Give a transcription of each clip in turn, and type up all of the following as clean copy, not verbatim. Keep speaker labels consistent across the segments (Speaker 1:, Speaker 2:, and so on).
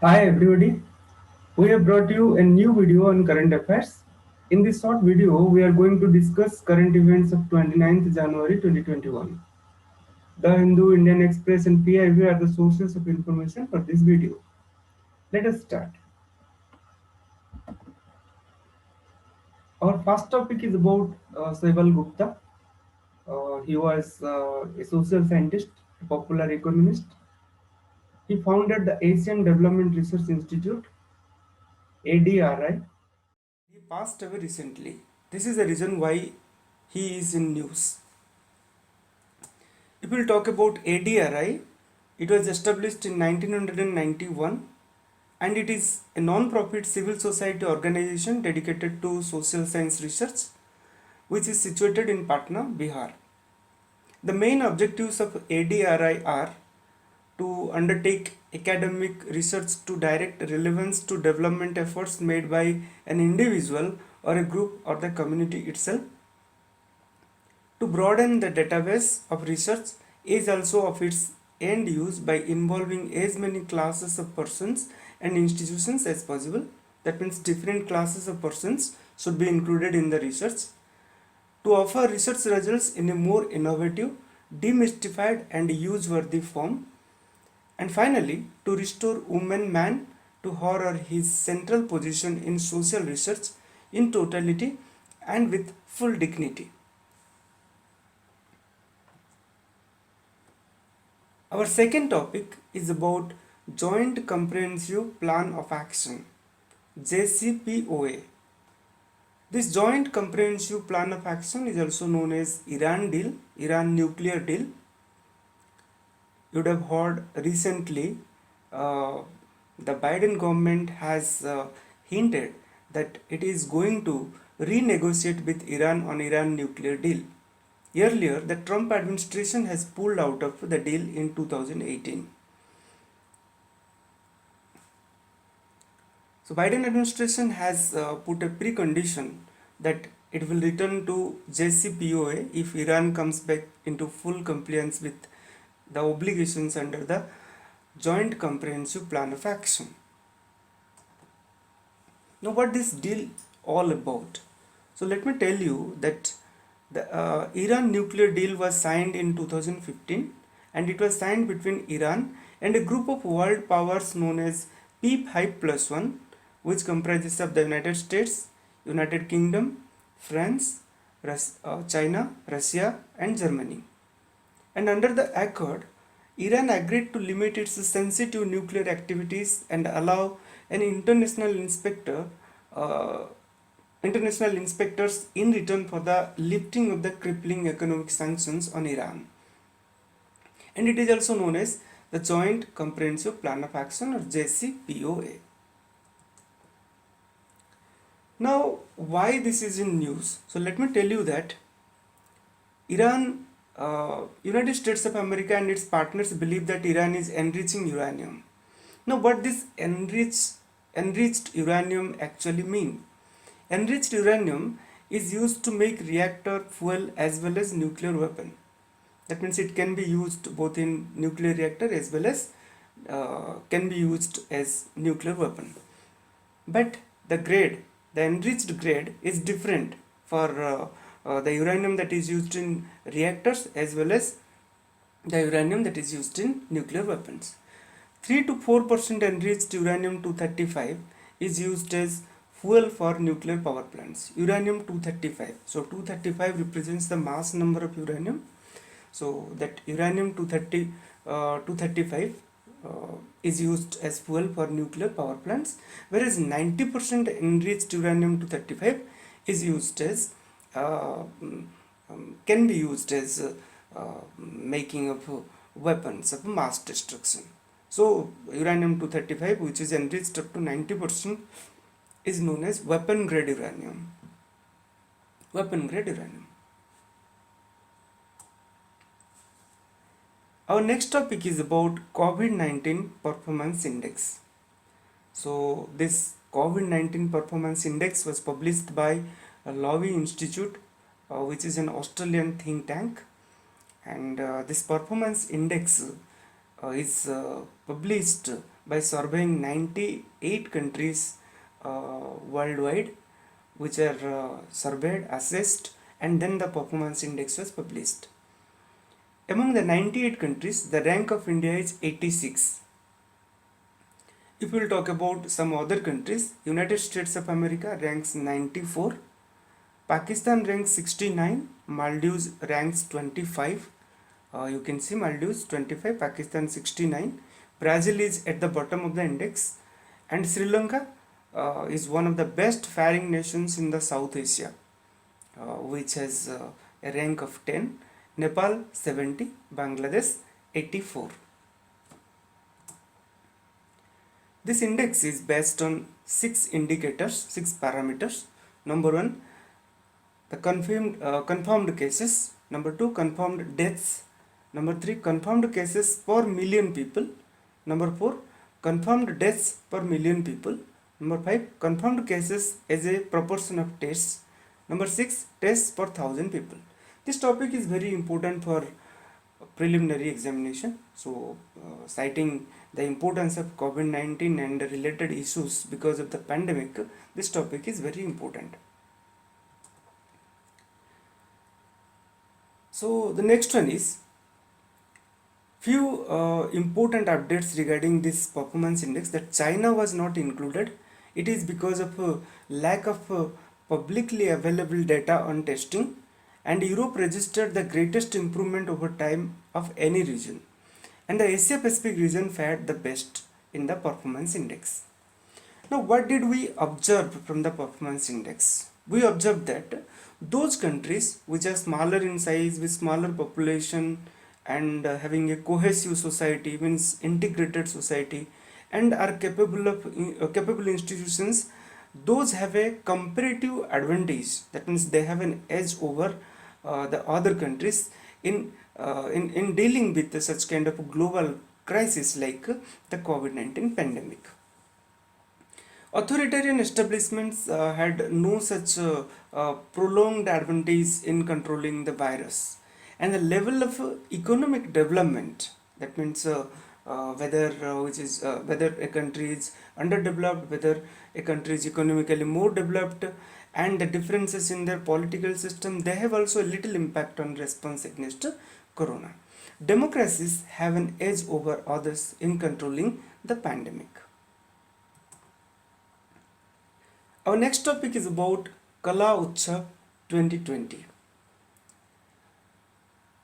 Speaker 1: Hi everybody, we have brought you a new video on current affairs. In this short video, we are going to discuss current events of 29th January 2021. The Hindu, Indian Express and PIB are the sources of information for this video. Let us start. Our first topic is about Saival Gupta. He was a social scientist, a popular economist. He founded the Asian Development Research Institute, ADRI. He passed away recently. This is the reason why he is in news. If we talk about ADRI, it was established in 1991 and it is a non-profit civil society organization dedicated to social science research which is situated in Patna, Bihar. The main objectives of ADRI are to undertake academic research to direct relevance to development efforts made by an individual or a group or the community itself, to broaden the database of research is also of its end use by involving as many classes of persons and institutions as possible. That means different classes of persons should be included in the research. To offer research results in a more innovative, demystified and use-worthy form. And finally, to restore woman man to her or his central position in social research in totality and with full dignity. Our second topic is about Joint Comprehensive Plan of Action, JCPOA. This Joint Comprehensive Plan of Action is also known as Iran Deal, Iran Nuclear Deal. You would have heard recently the Biden government has hinted that it is going to renegotiate with Iran on Iran nuclear deal. Earlier, the Trump administration has pulled out of the deal in 2018. So Biden administration has put a precondition that it will return to JCPOA if Iran comes back into full compliance with the obligations under the Joint Comprehensive Plan of Action. Now what this deal all about? So let me tell you that the Iran nuclear deal was signed in 2015 and it was signed between Iran and a group of world powers known as P5+1, which comprises of the United States, United Kingdom, France, China, Russia and Germany. And under the accord, Iran agreed to limit its sensitive nuclear activities and allow an uh, international inspectors in return for the lifting of the crippling economic sanctions on Iran. And it is also known as the Joint Comprehensive Plan of Action or JCPOA. Now, why this is in news? So let me tell you that United States of America and its partners believe that Iran is enriching uranium. Now, what this enriched uranium actually mean? Enriched uranium is used to make reactor fuel as well as nuclear weapon. That means it can be used both in nuclear reactor as well as can be used as nuclear weapon. But the enriched grade is different for the uranium that is used in reactors as well as the uranium that is used in nuclear weapons. 3 to 4% enriched uranium 235 is used as fuel for nuclear power plants. Uranium 235. So 235 represents the mass number of uranium. So that uranium 235 is used as fuel for nuclear power plants, whereas 90% enriched uranium 235 is used as can be used as making of weapons of mass destruction. So uranium 235, which is enriched up to 90%, is known as weapon grade uranium. Weapon grade uranium. Our next topic is about COVID-19 performance index. So this COVID-19 performance index was published by Lowy Institute, which is an Australian think tank, and this performance index is published by surveying 98 countries worldwide, which are surveyed, assessed, and then the performance index was published. Among the 98 countries, the rank of India is 86. If we will talk about some other countries, United States of America ranks 94, Pakistan ranks 69, Maldives ranks 25. You can see Maldives 25, Pakistan 69. Brazil is at the bottom of the index, and Sri Lanka is one of the best faring nations in the South Asia, which has a rank of 10. Nepal 70, Bangladesh 84. This index is based on 6 indicators, 6 parameters. Number 1, the confirmed cases. Number 2, confirmed deaths. Number 3, confirmed cases per million people. Number 4, confirmed deaths per million people. Number 5, confirmed cases as a proportion of tests. Number 6, tests per 1000 people. This topic is very important for preliminary examination. So, citing the importance of COVID-19 and related issues because of the pandemic, this topic is very important. So, the next one is few important updates regarding this performance index, that China was not included. It is because of lack of publicly available data on testing, and Europe registered the greatest improvement over time of any region, and the Asia Pacific region fared the best in the performance index. Now, what did we observe from the performance index? We observed that those countries which are smaller in size, with smaller population, and having a cohesive society, means integrated society, and are capable institutions, those have a comparative advantage. That means they have an edge over the other countries in dealing with such kind of global crisis like the COVID-19 pandemic. Authoritarian establishments had no such prolonged advantage in controlling the virus, and the level of economic development, that means whether a country is underdeveloped, whether a country is economically more developed, and the differences in their political system, they have also a little impact on response against corona. Democracies have an edge over others in controlling the pandemic. Our next topic is about Kala Utsav 2020.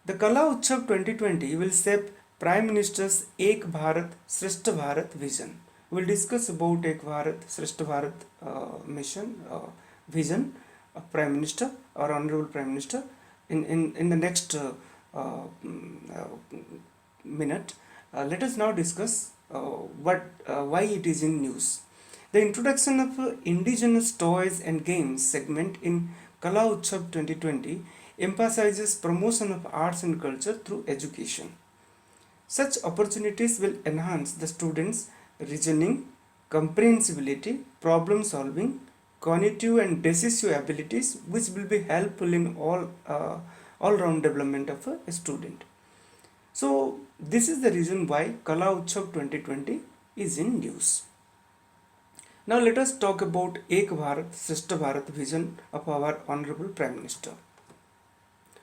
Speaker 1: The Kala Utsav 2020 will shape Prime Minister's Ek Bharat Shrestha Bharat vision. We will discuss about Ek Bharat Shrestha Bharat mission vision of Prime Minister or Honorable Prime Minister in the next minute. Let us now discuss why it is in news. The introduction of indigenous toys and games segment in Kala Utsav 2020 emphasizes promotion of arts and culture through education. Such opportunities will enhance the students' reasoning, comprehensibility, problem solving, cognitive and decisive abilities, which will be helpful in all-round development of a student. So, this is the reason why Kala Utsav 2020 is in news. Now let us talk about Ek Bharat Shrestha Bharat vision of our Honorable Prime Minister.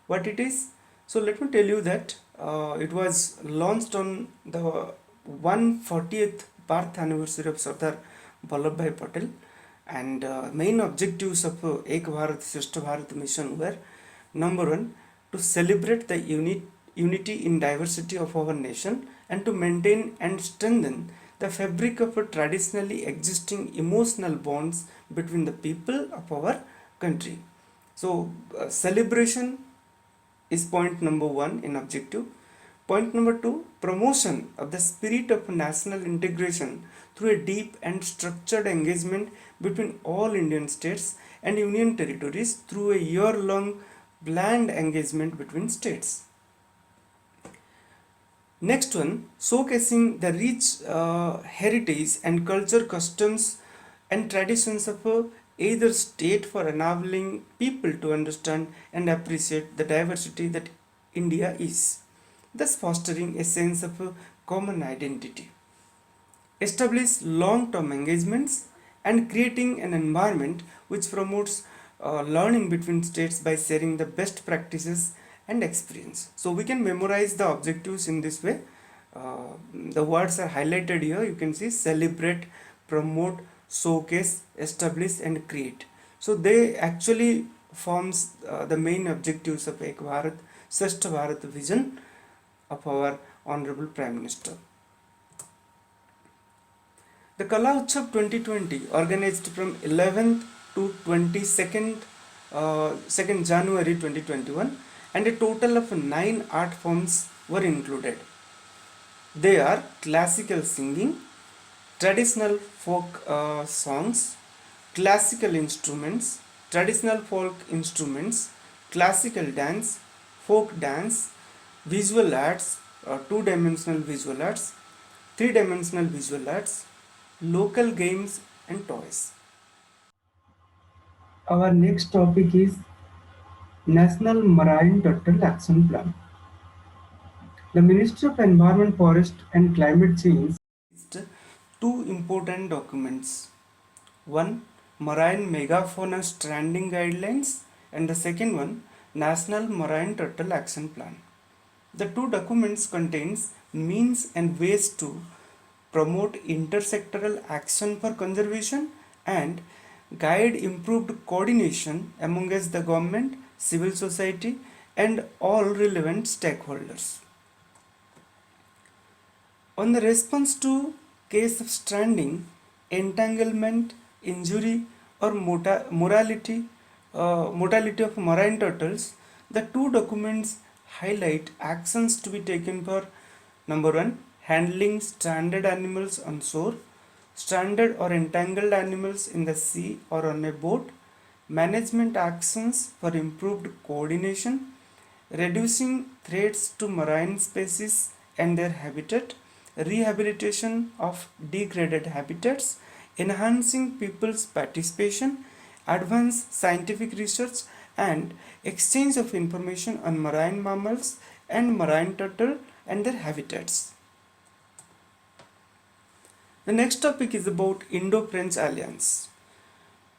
Speaker 1: What it is? So let me tell you that it was launched on the 140th birth anniversary of Sardar Vallabhbhai Patel, and main objectives of Ek Bharat Shrestha Bharat mission were: number 1, to celebrate the unity in diversity of our nation, and to maintain and strengthen the fabric of a traditionally existing emotional bonds between the people of our country. So, celebration is point number 1 in objective. Point number 2, promotion of the spirit of national integration through a deep and structured engagement between all Indian states and union territories through a year-long planned engagement between states. Next one, showcasing the rich heritage and culture, customs and traditions of either state for enabling people to understand and appreciate the diversity that India is, thus fostering a sense of common identity. establish long-term engagements, and creating an environment which promotes learning between states by sharing the best practices and experience. So we can memorize the objectives in this way. The words are highlighted here. You can see celebrate, promote, showcase, establish, and create. So they actually forms the main objectives of Ek Bharat, Shreshtha Bharat vision of our Honorable Prime Minister. The Kala Utsav 2020 organized from 11th to 22nd 2nd January 2021, and a total of 9 art forms were included. They are classical singing, traditional folk songs, classical instruments, traditional folk instruments, classical dance, folk dance, visual arts, two-dimensional visual arts, three-dimensional visual arts, local games and toys. Our next topic is National Marine Turtle Action Plan. The Ministry of Environment, Forest and Climate Change released two important documents. One, Marine Megafauna Stranding Guidelines, and the second one, National Marine Turtle Action Plan. The two documents contains means and ways to promote intersectoral action for conservation and guide improved coordination amongst the government, civil society and all relevant stakeholders. On the response to case of stranding, entanglement, injury or mortality of marine turtles, the two documents highlight actions to be taken for number one, handling stranded animals on shore, stranded or entangled animals in the sea or on a boat, management actions for improved coordination, reducing threats to marine species and their habitat, rehabilitation of degraded habitats, enhancing people's participation, advanced scientific research and exchange of information on marine mammals and marine turtle and their habitats. The next topic is about Indo-French Alliance.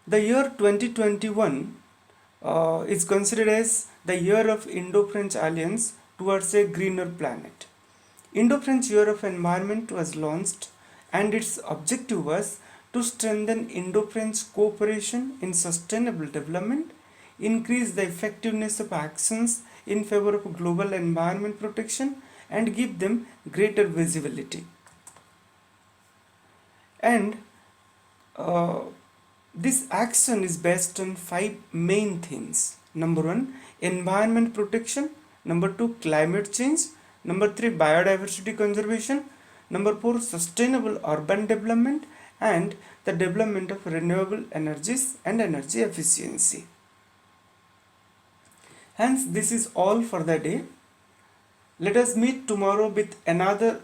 Speaker 1: The year 2021 is considered as the year of Indo-French Alliance towards a greener planet. Indo-French Year of Environment was launched, and its objective was to strengthen Indo-French cooperation in sustainable development, increase the effectiveness of actions in favor of global environment protection, and give them greater visibility. And this action is based on 5 main themes. Number 1, environment protection. Number 2, climate change. Number 3, biodiversity conservation. Number 4, sustainable urban development and the development of renewable energies and energy efficiency. Hence, this is all for the day. Let us meet tomorrow with another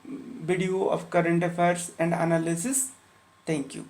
Speaker 1: video of current affairs and analysis. Thank you.